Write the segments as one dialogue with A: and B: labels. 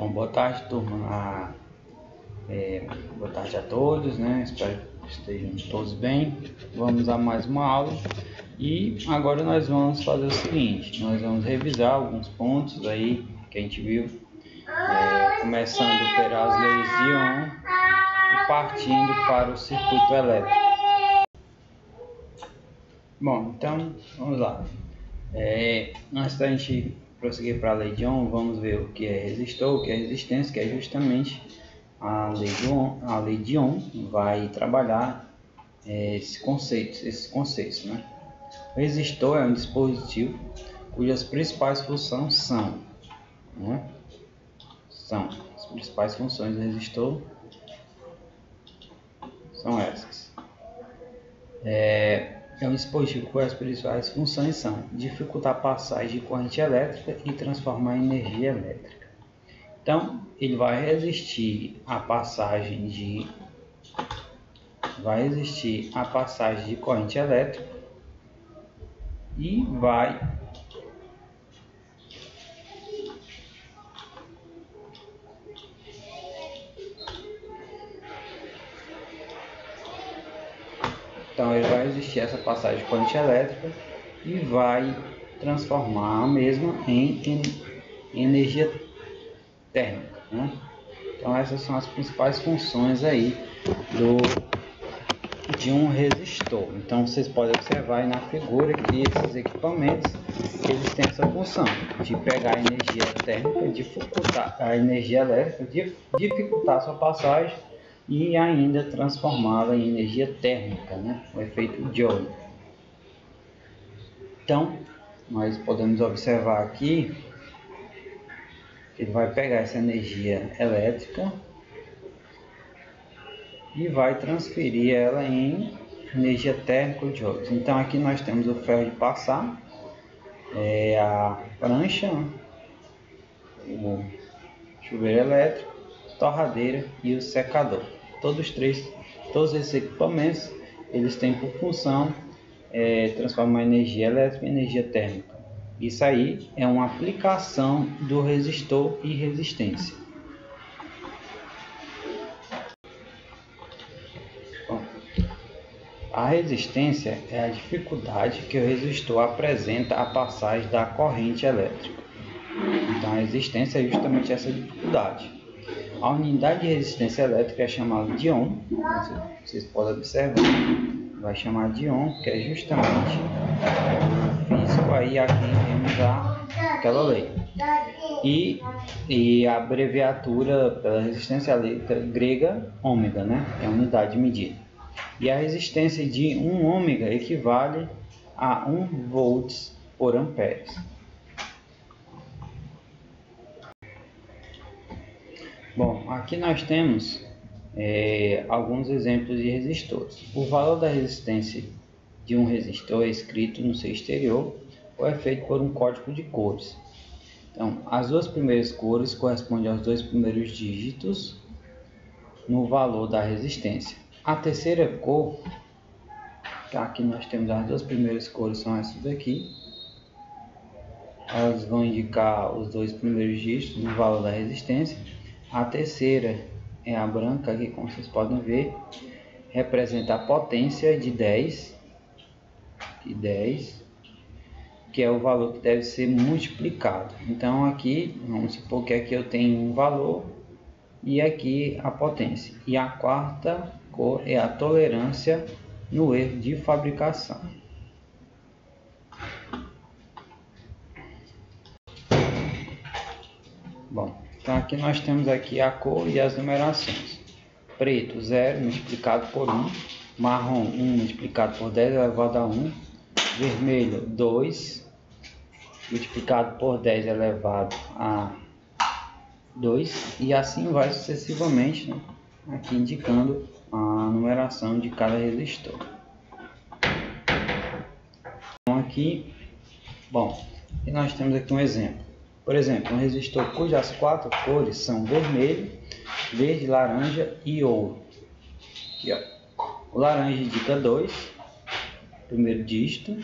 A: Bom, boa tarde, turma. Boa tarde a todos, né? Espero que estejam todos bem. Vamos a mais uma aula e agora nós vamos fazer o seguinte: nós vamos revisar alguns pontos aí que a gente viu, começando pelas leis de Ohm e partindo para o circuito elétrico. Bom, então vamos lá. Antes da gente prosseguir para a lei de Ohm, vamos ver o que é resistor, o que é resistência, que é justamente a lei de Ohm vai trabalhar esses conceitos, né? O resistor é um dispositivo cujas principais funções são, né? As principais funções do resistor são essas. É um dispositivo cujas principais funções são dificultar a passagem de corrente elétrica e transformar em energia elétrica. Então, ele vai resistir a passagem de corrente elétrica e vai resistir essa passagem de corrente elétrica e vai transformar a mesma em energia térmica, né? Então essas são as principais funções aí de um resistor. Então vocês podem observar aí na figura que esses equipamentos eles têm essa função de pegar a energia térmica, dificultar a energia elétrica, dificultar a sua passagem e ainda transformá-la em energia térmica, né? O efeito Joule. Então nós podemos observar aqui que ele vai pegar essa energia elétrica e vai transferir ela em energia térmica de joules. Então aqui nós temos o ferro de passar, a prancha, o chuveiro elétrico, torradeira e o secador. Todos esses equipamentos eles têm por função transformar energia elétrica em energia térmica. Isso aí é uma aplicação do resistor e resistência. Bom, a resistência é a dificuldade que o resistor apresenta à passagem da corrente elétrica. Então a resistência é justamente essa dificuldade. A unidade de resistência elétrica é chamada de Ohm. Vocês podem observar, vai chamar de Ohm, que é justamente o físico aí aqui temos aquela lei. E a abreviatura pela resistência elétrica grega, ômega, né? É a unidade de medida. E a resistência de 1 ômega equivale a 1 volts por amperes. Bom, aqui nós temos alguns exemplos de resistores. O valor da resistência de um resistor é escrito no seu exterior ou é feito por um código de cores. Então, as duas primeiras cores correspondem aos dois primeiros dígitos no valor da resistência. A terceira cor, aqui nós temos as duas primeiras cores, são essas daqui. Elas vão indicar os dois primeiros dígitos no valor da resistência. A terceira é a branca, aqui como vocês podem ver, representa a potência de 10, que é o valor que deve ser multiplicado. Então aqui, vamos supor que aqui eu tenho um valor e aqui a potência. E a quarta cor é a tolerância no erro de fabricação. Bom, então aqui nós temos aqui a cor e as numerações. Preto 0 multiplicado por 1, marrom 1 multiplicado por 10 elevado a 1, vermelho 2 multiplicado por 10 elevado a 2 e assim vai sucessivamente, né? Aqui indicando a numeração de cada resistor. Então aqui, e nós temos aqui um exemplo. Por exemplo, um resistor cujas 4 cores são vermelho, verde, laranja e ouro. Aqui, ó. O laranja indica 2, primeiro dígito.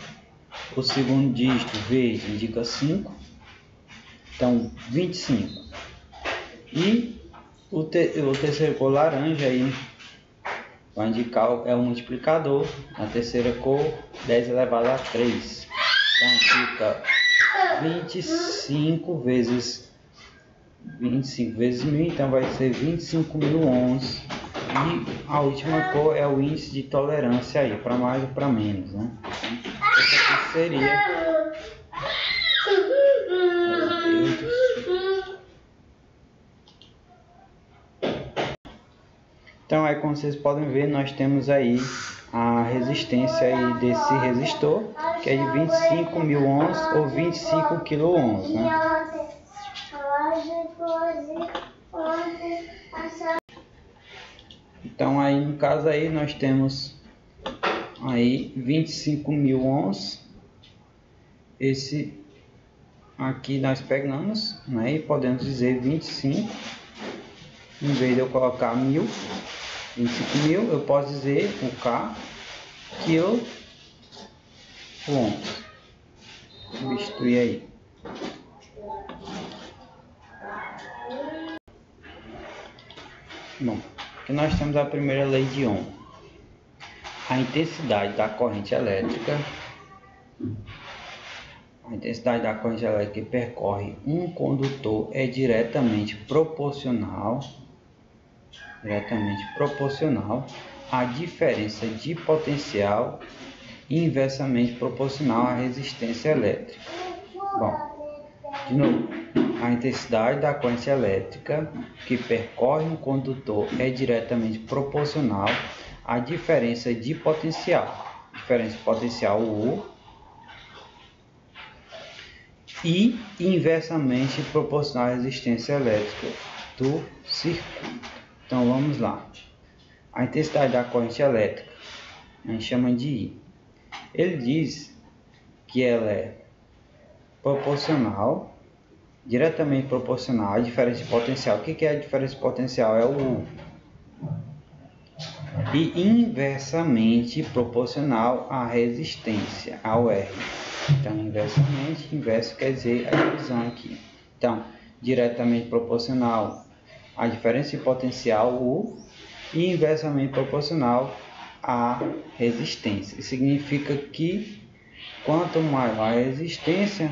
A: O segundo dígito, verde, indica 5. Então, 25. E o terceiro cor laranja aí vai indicar é o multiplicador. A terceira cor 10 elevado a 3. Então fica 25 vezes 1000, então vai ser 25.000 ohms. E a última cor é o índice de tolerância aí, para mais ou para menos, né? Essa aqui seria... Então aí, como vocês podem ver, nós temos aí a resistência aí desse resistor, que é de 25.000 ohms ou 25 kΩ, né? Então aí no caso aí nós temos aí 25.000 ohms. Esse aqui nós pegamos, né, e podemos dizer 25, em vez de eu colocar 1000, 25.000, eu posso dizer o K quilo ohms. Substituir aí. Bom, aqui nós temos a primeira lei de Ohm. A intensidade da corrente elétrica. A intensidade da corrente elétrica que percorre um condutor é diretamente proporcional à diferença de potencial e inversamente proporcional à resistência elétrica. Bom, de novo, a intensidade da corrente elétrica que percorre um condutor é diretamente proporcional à diferença de potencial. Diferença de potencial U e inversamente proporcional à resistência elétrica do circuito. Então vamos lá. A intensidade da corrente elétrica a gente chama de I. Ele diz que ela é proporcional, diretamente proporcional à diferença de potencial. O que é a diferença de potencial? É o U. E inversamente proporcional à resistência, ao R. Então, inversamente, inverso quer dizer a divisão aqui. Então, diretamente proporcional à diferença de potencial U e inversamente proporcional à resistência. Isso significa que quanto maior a resistência,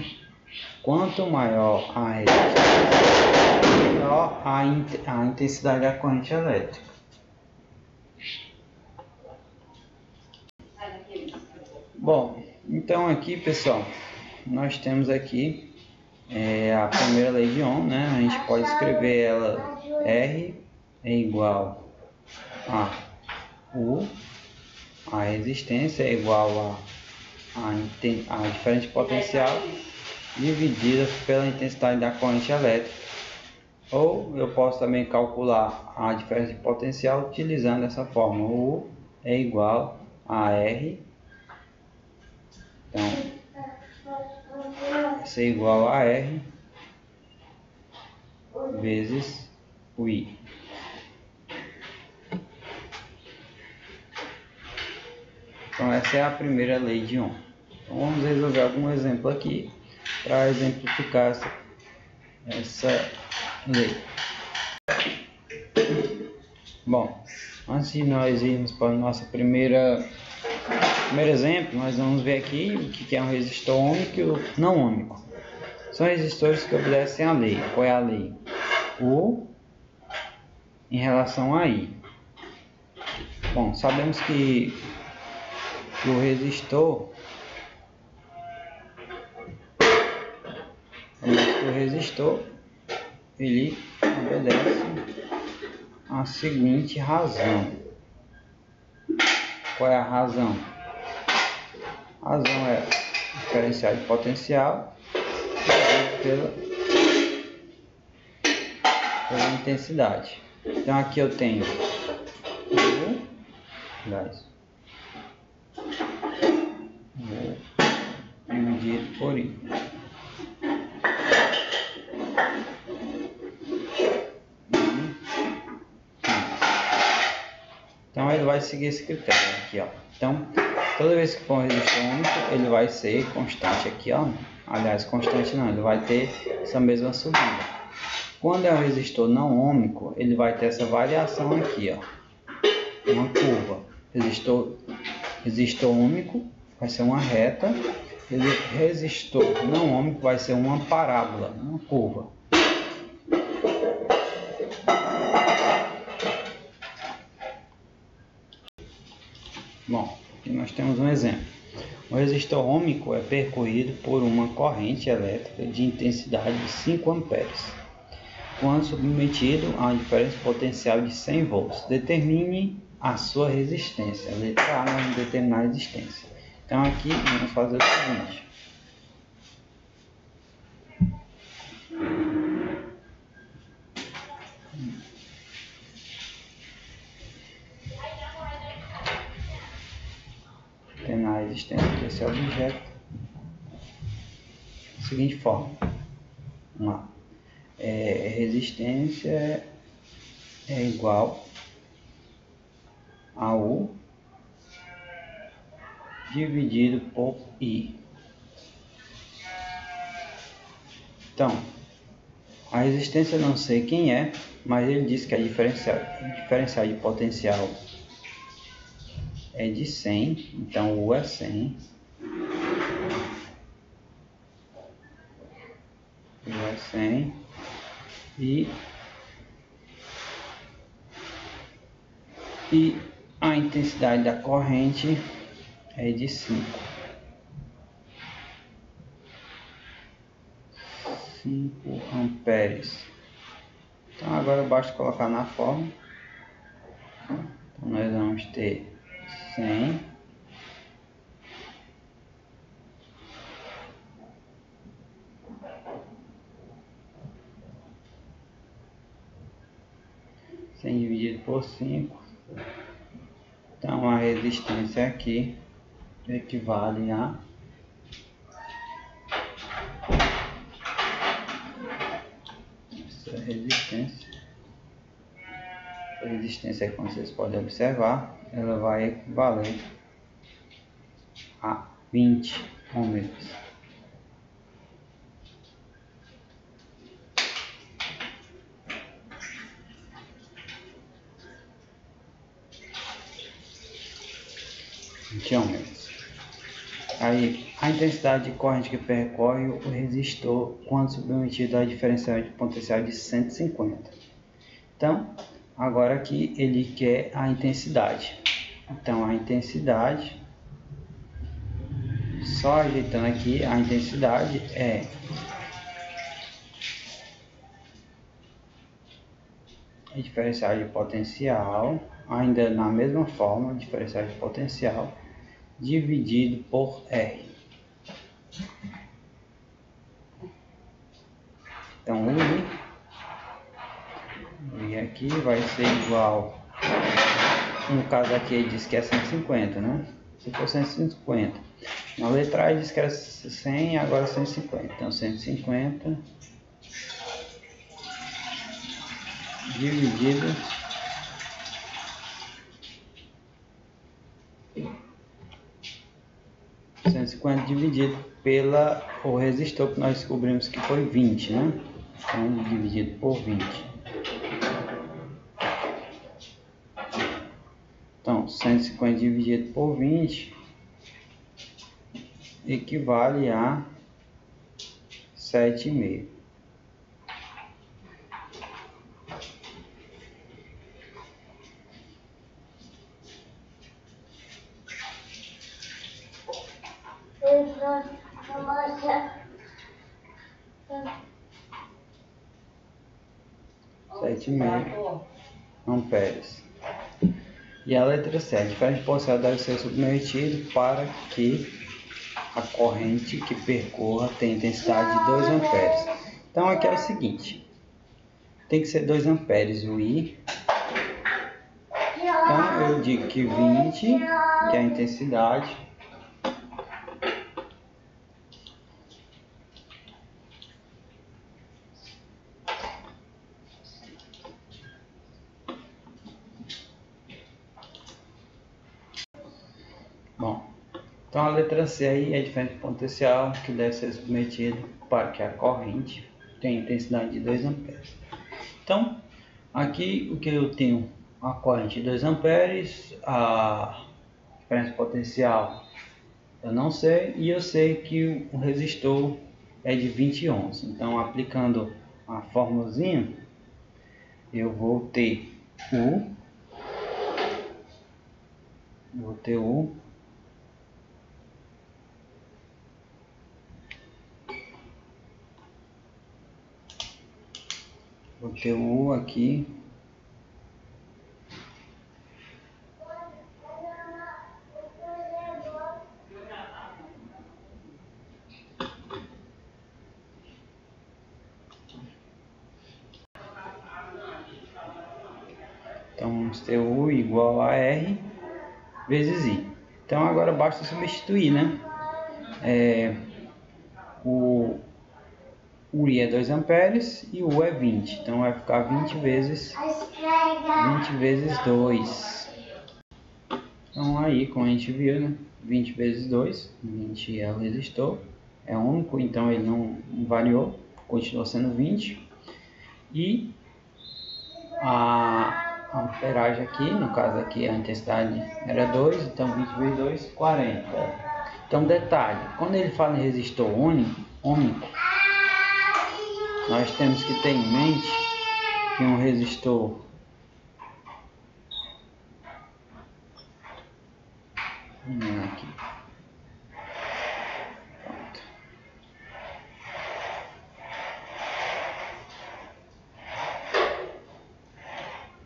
A: maior a intensidade da corrente elétrica. Bom, então aqui, pessoal, nós temos aqui a primeira lei de Ohm, né? A gente pode escrever ela R é igual a U, a resistência é igual a diferença de potencial dividida pela intensidade da corrente elétrica. Ou eu posso também calcular a diferença de potencial utilizando essa fórmula. U é igual a R. Então, isso é igual a R vezes o I. Então, essa é a primeira lei de Ohm. Então, vamos resolver algum exemplo aqui para exemplificar essa lei. Bom, antes de nós irmos para o nosso primeiro exemplo, nós vamos ver aqui o que é um resistor ôhmico e o não ôhmico. São resistores que obedecem à lei. Qual é a lei? U em relação a I. Bom, sabemos que o resistor ele obedece à seguinte razão. Qual é a razão? A razão é diferencial de potencial pela intensidade. Então aqui eu tenho U, dividido por I. Então ele vai seguir esse critério aqui, ó. Então toda vez que for um resistor único, ele vai ser constante aqui, ó. Aliás, constante não, ele vai ter essa mesma subida. Quando é um resistor não ôhmico, ele vai ter essa variação aqui, ó, uma curva. Resistor ôhmico vai ser uma reta, resistor não ôhmico vai ser uma parábola, uma curva. Bom, aqui nós temos um exemplo. O resistor ôhmico é percorrido por uma corrente elétrica de intensidade de 5 amperes. Quando submetido a uma diferença potencial de 100 volts, determine a sua resistência. A letra A vai determinar a resistência. Então aqui vamos fazer o seguinte. Determinar a resistência desse objeto da seguinte forma. Vamos lá. Resistência é igual a U dividido por I. Então, a resistência eu não sei quem é, mas ele diz que a diferencial de potencial é de 100, então U é 100. U é 100 e a intensidade da corrente é de 5 amperes. Então agora basta colocar na forma. Então nós vamos ter 100 dividido por 5. Então a resistência aqui equivale a essa resistência. A resistência, como vocês podem observar, ela vai equivaler a 20 ohms. Aí, a intensidade de corrente que percorre o resistor quando submetido à diferencial de potencial de 150. Então, agora aqui ele quer a intensidade. Então, a intensidade, só ajeitando aqui, a intensidade é a diferencial de potencial, ainda na mesma forma, diferencial de potencial, dividido por R. Então, I aqui vai ser igual, no caso aqui ele diz que é 150, né? Se for 150, na letra A diz que era 100, agora 150. Então, 150 dividido pela o resistor que nós descobrimos que foi 20, né? Então, dividido por 20. Então, 150 dividido por 20 equivale a 7,5. Amperes. E a letra C, a diferença de potencial deve ser submetido para que a corrente que percorra tenha intensidade de 2 amperes. Então aqui é o seguinte, tem que ser 2 amperes o I. Então eu digo que 20, que é a intensidade, então a letra C aí é a diferença de potencial que deve ser submetido para que a corrente tenha intensidade de 2 amperes. Então, aqui o que eu tenho, a corrente de 2 amperes, a diferença potencial eu não sei, e eu sei que o resistor é de 20 ohms. Então, aplicando a formulazinha, eu vou ter vou ter U aqui. Então vamos ter U igual a R vezes I. Então agora basta substituir, né? O I é 2 amperes e o U é 20. Então vai ficar 20 vezes 2. Então aí, como a gente viu, né? 20 vezes 2, 20 é o resistor, é único, então ele não variou, continua sendo 20. E a amperagem aqui, no caso aqui a intensidade era 2, então 20 vezes 2, 40. Então detalhe, quando ele fala em resistor único, nós temos que ter em mente que um resistor aqui. Pronto.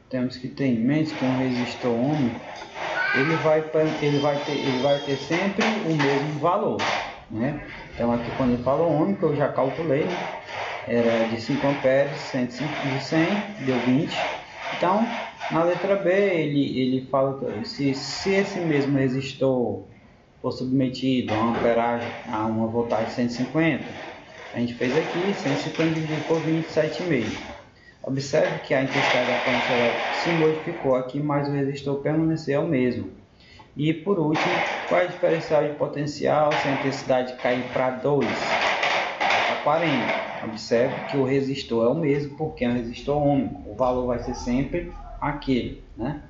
A: Temos que ter em mente que um resistor único ele vai ter sempre o mesmo valor, né? Então aqui quando ele falou único eu já calculei, né? Era de 5 amperes, 105 de 100 deu 20. Então na letra B ele fala que se esse mesmo resistor for submetido a uma amperagem, a uma voltagem de 150, a gente fez aqui 150 dividido por 27,5. Observe que a intensidade da corrente elétrica se modificou aqui, mas o resistor permaneceu o mesmo. E por último, qual é o diferencial de potencial se a intensidade cair para 2? Para 40. Observe que o resistor é o mesmo, porque é um resistor único. O valor vai ser sempre aquele, né?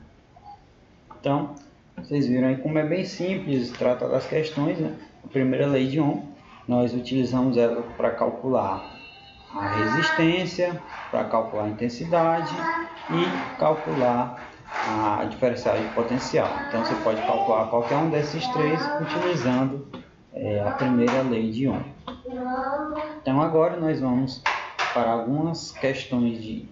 A: Então, vocês viram aí como é bem simples tratar das questões, né? A primeira lei de Ohm, nós utilizamos ela para calcular a resistência, para calcular a intensidade e calcular a diferencial de potencial. Então você pode calcular qualquer um desses três utilizando a primeira lei de Ohm. Então agora nós vamos para algumas questões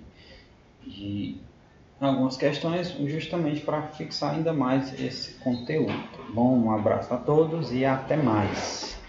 A: justamente para fixar ainda mais esse conteúdo. Bom, um abraço a todos e até mais.